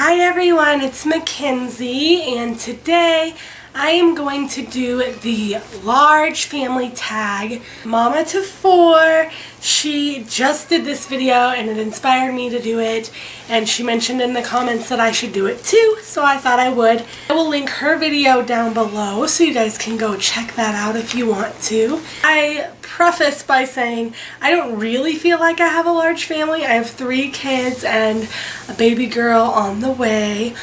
Hi everyone, it's Mackenzie, and today I am going to do the large family tag. Mama to 4, she just did this video and it inspired me to do it, and she mentioned in the comments that I should do it too, so I thought I would. I will link her video down below so you guys can go check that out if you want to. I preface by saying I don't really feel like I have a large family. I have 3 kids and a baby girl on the way,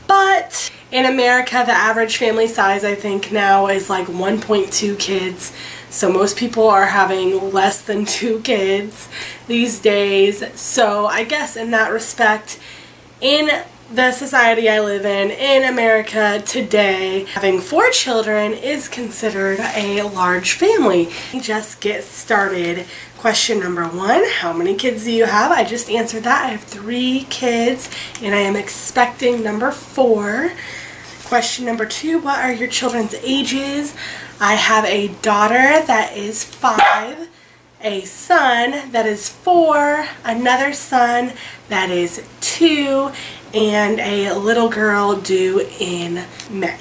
but in America, the average family size I think now is like 1.2 kids. So most people are having less than 2 kids these days. So I guess in that respect, in the society I live in America today, having 4 children is considered a large family. Just get started. Question number 1, how many kids do you have? I just answered that. I have 3 kids and I am expecting number 4. Question number 2, what are your children's ages? I have a daughter that is 5, a son that is 4, another son that is 2, and a little girl due in May.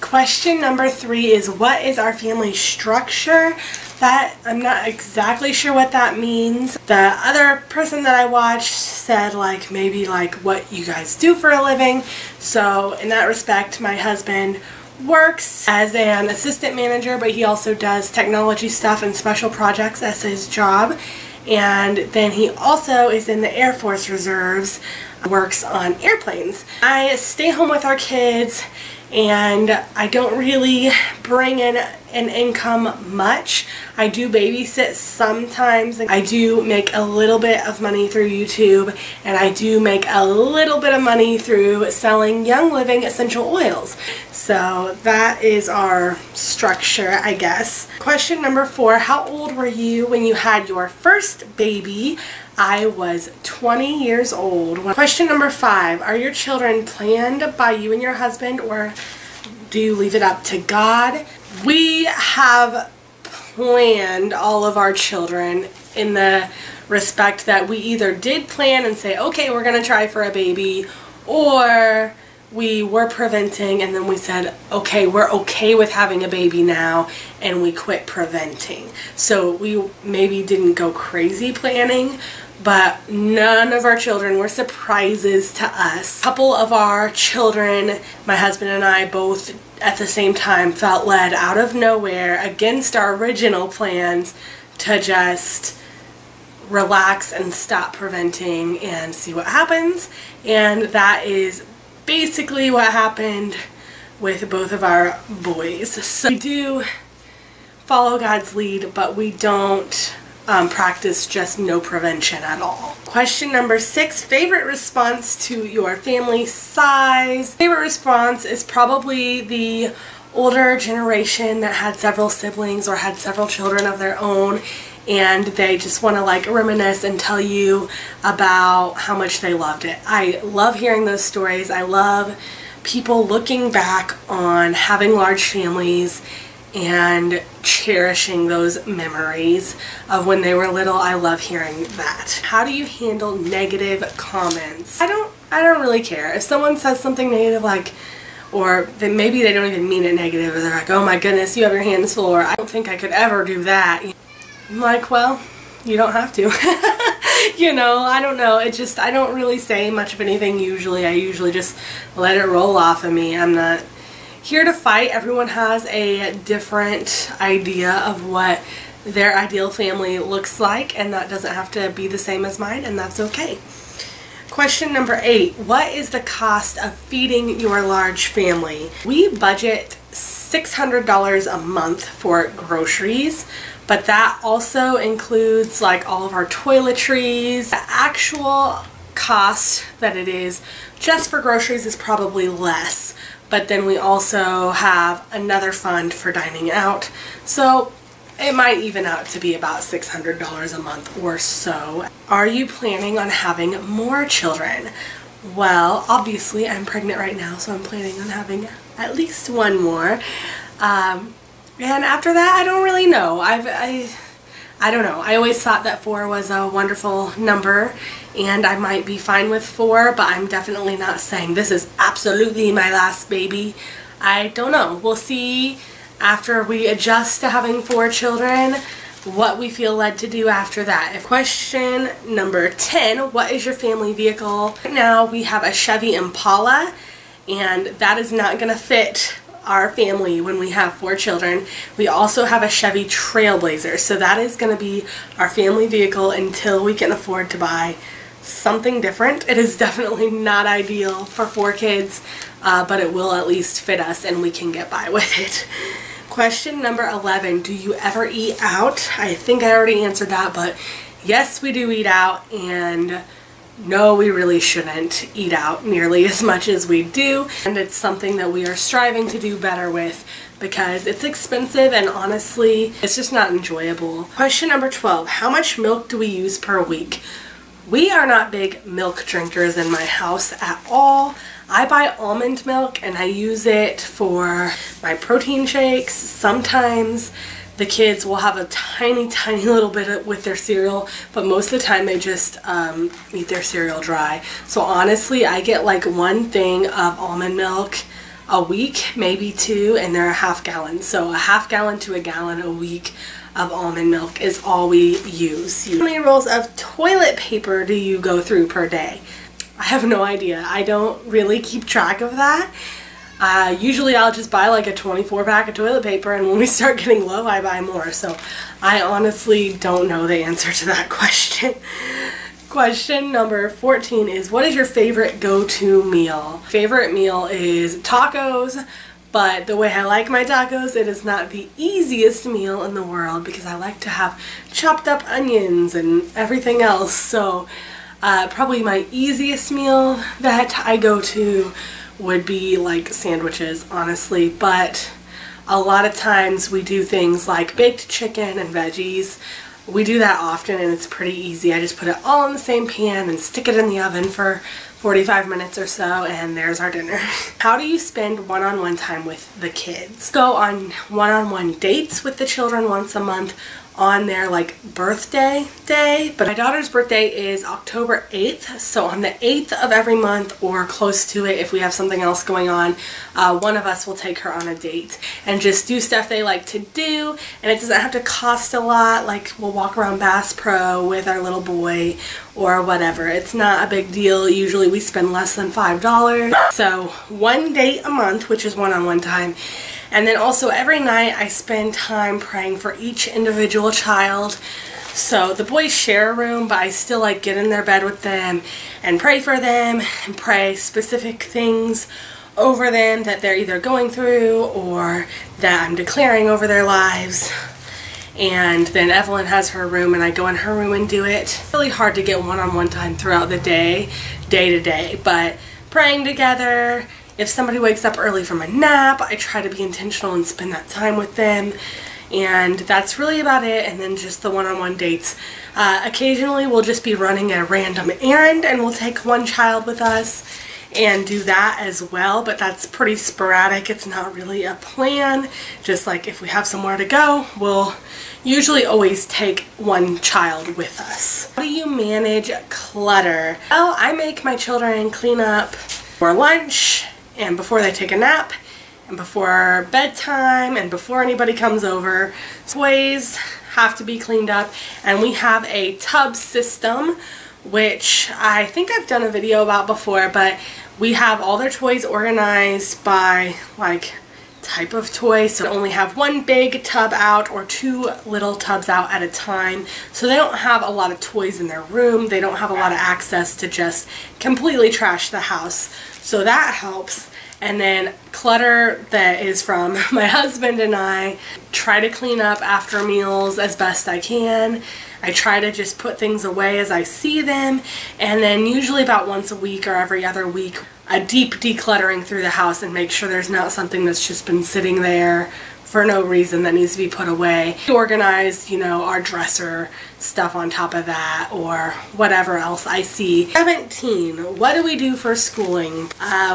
Question number 3 is, what is our family structure? That, I'm not exactly sure what that means. The other person that I watched said like maybe like what you guys do for a living. So in that respect, my husband works as an assistant manager, but he also does technology stuff and special projects as his job. And then he also is in the Air Force Reserves, works on airplanes. I stay home with our kids and I don't really bring in an income much. I do babysit sometimes. I do make a little bit of money through YouTube, and I do make a little bit of money through selling Young Living essential oils. So that is our structure, I guess. Question number 4, how old were you when you had your first baby? I was 20 years old. Question number 5, are your children planned by you and your husband, or do you leave it up to God? We have planned all of our children in the respect that we either did plan and say, okay, we're going to try for a baby, or we were preventing and then we said, okay, we're okay with having a baby now, and we quit preventing. So we maybe didn't go crazy planning, but none of our children were surprises to us. A couple of our children, my husband and I both at the same time felt led out of nowhere against our original plans to just relax and stop preventing and see what happens. And that is basically what happened with both of our boys. So we do follow God's lead, but we don't practice just no prevention at all. Question number 6, favorite response to your family size. Favorite response is probably the older generation that had several siblings or had several children of their own, and they just want to like reminisce and tell you about how much they loved it. I love hearing those stories. I love people looking back on having large families and cherishing those memories of when they were little. I love hearing that. How do you handle negative comments? I don't really care. If someone says something negative, like, or then maybe they don't even mean it negative, or they're like, oh my goodness, you have your hands full, or I don't think I could ever do that. I'm like, well, you don't have to. You know, I don't know. It just, I don't really say much of anything usually. I usually just let it roll off of me. I'm not here to fight. Everyone has a different idea of what their ideal family looks like, and that doesn't have to be the same as mine, and that's okay. Question number 8, what is the cost of feeding your large family? We budget $600 a month for groceries, but that also includes like all of our toiletries. The actual cost that it is just for groceries is probably less, but then we also have another fund for dining out, so it might even out to be about $600 a month or so. Are you planning on having more children? Well, obviously I'm pregnant right now, so I'm planning on having at least 1 more. And after that, I don't really know. I don't know. I always thought that 4 was a wonderful number, and I might be fine with 4, but I'm definitely not saying this is absolutely my last baby. I don't know. We'll see after we adjust to having 4 children what we feel led to do after that. Question number 10, what is your family vehicle? Right now we have a Chevy Impala, and that is not going to fit our family when we have 4 children. We also have a Chevy Trailblazer, so that is going to be our family vehicle until we can afford to buy something different. It is definitely not ideal for 4 kids, but it will at least fit us and we can get by with it. Question number 11, do you ever eat out? I think I already answered that, but yes, we do eat out, and no, we really shouldn't eat out nearly as much as we do, and it's something that we are striving to do better with because it's expensive and honestly, it's just not enjoyable. Question number 12, how much milk do we use per week? We are not big milk drinkers in my house at all. I buy almond milk and I use it for my protein shakes. Sometimes the kids will have a tiny little bit with their cereal, but most of the time they just eat their cereal dry. So honestly, I get like 1 thing of almond milk a week, maybe 2, and they're a ½ gallon. So a ½ gallon to a gallon a week of almond milk is all we use. How many rolls of toilet paper do you go through per day? I have no idea. I don't really keep track of that. Usually I'll just buy like a 24 pack of toilet paper, and when we start getting low I buy more. So I honestly don't know the answer to that question. Question number 14 is, what is your favorite go-to meal? Favorite meal is tacos, but the way I like my tacos, it is not the easiest meal in the world because I like to have chopped up onions and everything else. So probably my easiest meal that I go to would be like sandwiches, honestly, but a lot of times we do things like baked chicken and veggies. We do that often and it's pretty easy. I just put it all in the same pan and stick it in the oven for 45 minutes or so, and there's our dinner. How do you spend one-on-one time with the kids? Go on one-on-one dates with the children once a month on their like birthday day, but my daughter's birthday is October 8th, so on the 8th of every month or close to it, if we have something else going on, one of us will take her on a date and just do stuff they like to do, and it doesn't have to cost a lot. Like we'll walk around Bass Pro with our little boy or whatever. It's not a big deal. Usually we spend less than $5. So 1 date a month, which is one-on-one time. And then also every night I spend time praying for each individual child. So the boys share a room, but I still like get in their bed with them and pray for them and pray specific things over them that they're either going through or that I'm declaring over their lives. And then Evelyn has her room and I go in her room and do it. It's really hard to get one-on-one time throughout the day to day, but praying together. If somebody wakes up early from a nap, I try to be intentional and spend that time with them. And that's really about it. And then just the one-on-one dates. Occasionally we'll just be running a random errand and we'll take one child with us and do that as well, but that's pretty sporadic. It's not really a plan. Just like if we have somewhere to go, we'll usually always take one child with us. How do you manage clutter? Well, I make my children clean up for lunch and before they take a nap and before bedtime and before anybody comes over. Toys have to be cleaned up, and we have a tub system, which I think I've done a video about before, but we have all their toys organized by like type of toy, so they only have one big tub out or 2 little tubs out at a time, so they don't have a lot of toys in their room. They don't have a lot of access to just completely trash the house, so that helps. And then clutter that is from my husband and I try to clean up after meals as best I can. I try to just put things away as I see them, and then usually about once a week or every other week a deep decluttering through the house and make sure there's not something that's just been sitting there for no reason that needs to be put away. Organize, you know, our dresser stuff on top of that or whatever else I see. 17. What do we do for schooling?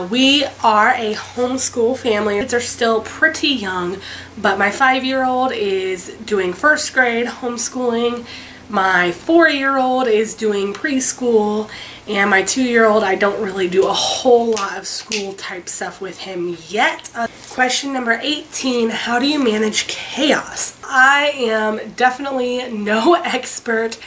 We are a homeschool family. Kids are still pretty young, but my 5-year-old is doing 1st grade homeschooling. My 4-year-old is doing preschool, and my 2-year-old, I don't really do a whole lot of school type stuff with him yet. Question number 18, how do you manage chaos? I am definitely no expert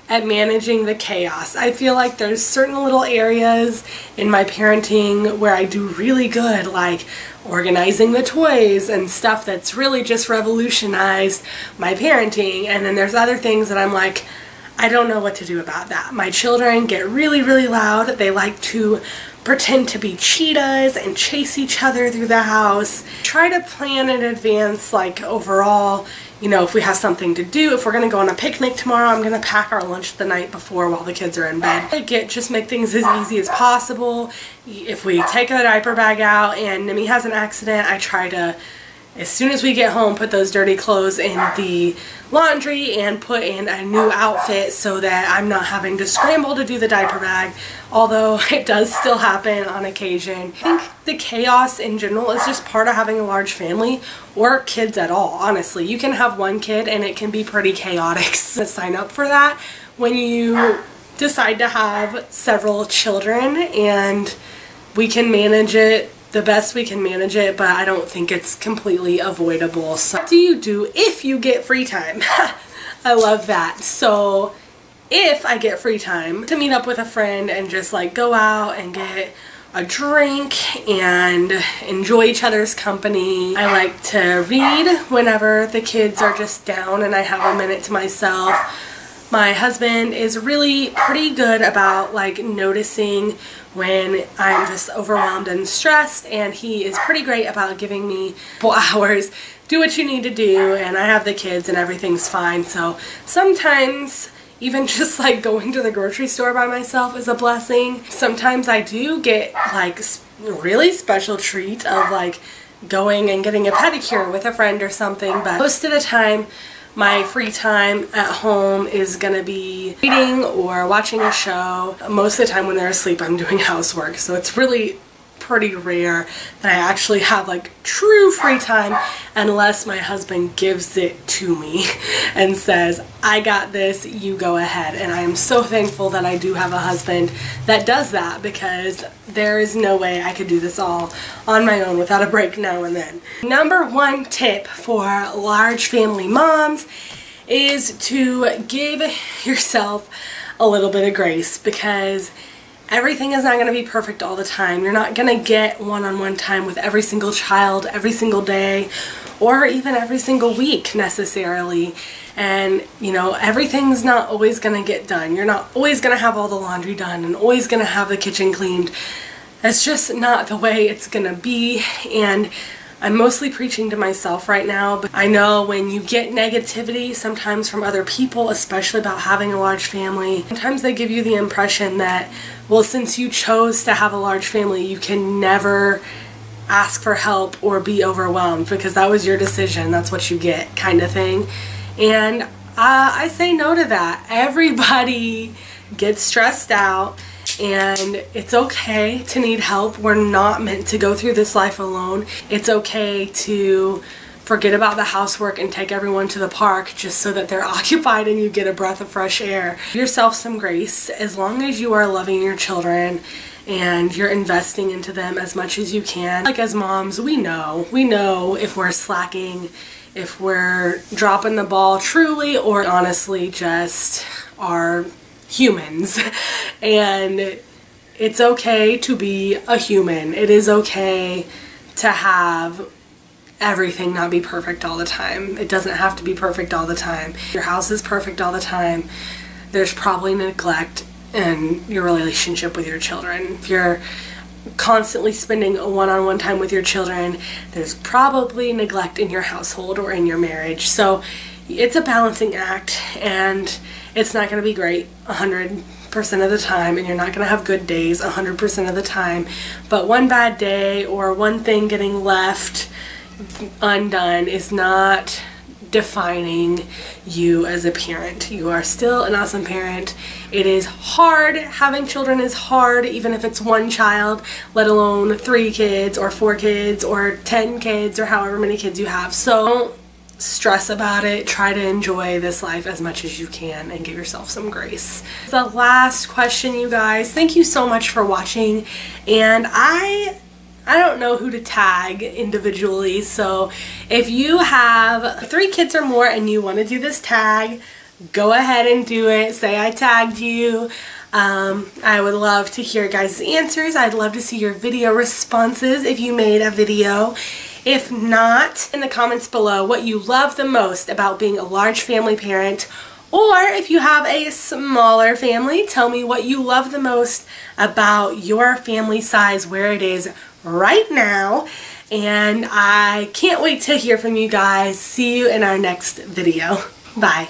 at managing the chaos. I feel like there's certain little areas in my parenting where I do really good, like organizing the toys and stuff that's really just revolutionized my parenting. And then there's other things that I'm like, I don't know what to do about that. My children get really, really loud. They like to pretend to be cheetahs and chase each other through the house. Try to plan in advance, like overall, you know, if we have something to do, if we're gonna go on a picnic tomorrow, I'm gonna pack our lunch the night before while the kids are in bed. Just make things as easy as possible. If we take the diaper bag out and Nimi has an accident, I try to, as soon as we get home, put those dirty clothes in the laundry and put in a new outfit so that I'm not having to scramble to do the diaper bag, although it does still happen on occasion. I think the chaos in general is just part of having a large family or kids at all, honestly. You can have one kid and it can be pretty chaotic. So sign up for that when you decide to have several children, and we can manage it the best we can manage it, but I don't think it's completely avoidable. So what do you do if you get free time? I love that. So if I get free time, to meet up with a friend and just like go out and get a drink and enjoy each other's company. I like to read whenever the kids are just down and I have a minute to myself. My husband is really pretty good about like noticing when I'm just overwhelmed and stressed, and he is pretty great about giving me a couple hours, do what you need to do, and I have the kids and everything's fine. So sometimes even just like going to the grocery store by myself is a blessing. Sometimes I do get like really special treat of like going and getting a pedicure with a friend or something, but most of the time my free time at home is gonna be reading or watching a show. Most of the time when they're asleep, I'm doing housework, so it's really pretty rare that I actually have like true free time unless my husband gives it to me and says, I got this, you go ahead. And I am so thankful that I do have a husband that does that, because there is no way I could do this all on my own without a break now and then. Number one tip for large family moms is to give yourself a little bit of grace, because everything is not going to be perfect all the time. You're not going to get one-on-one time with every single child every single day or even every single week necessarily. And you know, everything's not always going to get done. You're not always going to have all the laundry done and always going to have the kitchen cleaned. That's just not the way it's going to be. And I'm mostly preaching to myself right now, but I know when you get negativity sometimes from other people, especially about having a large family, sometimes they give you the impression that, well, since you chose to have a large family, you can never ask for help or be overwhelmed because that was your decision, that's what you get, kind of thing. And I say no to that. Everybody gets stressed out, and it's okay to need help. We're not meant to go through this life alone. It's okay to forget about the housework and take everyone to the park just so that they're occupied and you get a breath of fresh air. Give yourself some grace. As long as you are loving your children and you're investing into them as much as you can. Like as moms, we know if we're slacking, if we're dropping the ball truly or honestly just are humans. And it's okay to be a human. It is okay to have everything not be perfect all the time. It doesn't have to be perfect all the time. If your house is perfect all the time, there's probably neglect in your relationship with your children. If you're constantly spending a one-on-one time with your children, there's probably neglect in your household or in your marriage. So it's a balancing act, and it's not going to be great 100% of the time, and you're not going to have good days 100% of the time, but one bad day or one thing getting left undone is not defining you as a parent. You are still an awesome parent. It is hard. Having children is hard, even if it's one child, let alone 3 kids or 4 kids or 10 kids or however many kids you have. So don't stress about it. Try to enjoy this life as much as you can and give yourself some grace. The last question, you guys. Thank you so much for watching, and I don't know who to tag individually, so if you have 3 kids or more and you want to do this tag, go ahead and do it. Say I tagged you. I would love to hear guys' answers. I'd love to see your video responses if you made a video. If not, in the comments below what you love the most about being a large family parent, or if you have a smaller family, tell me what you love the most about your family size, where it is right now. And I can't wait to hear from you guys. See you in our next video. Bye.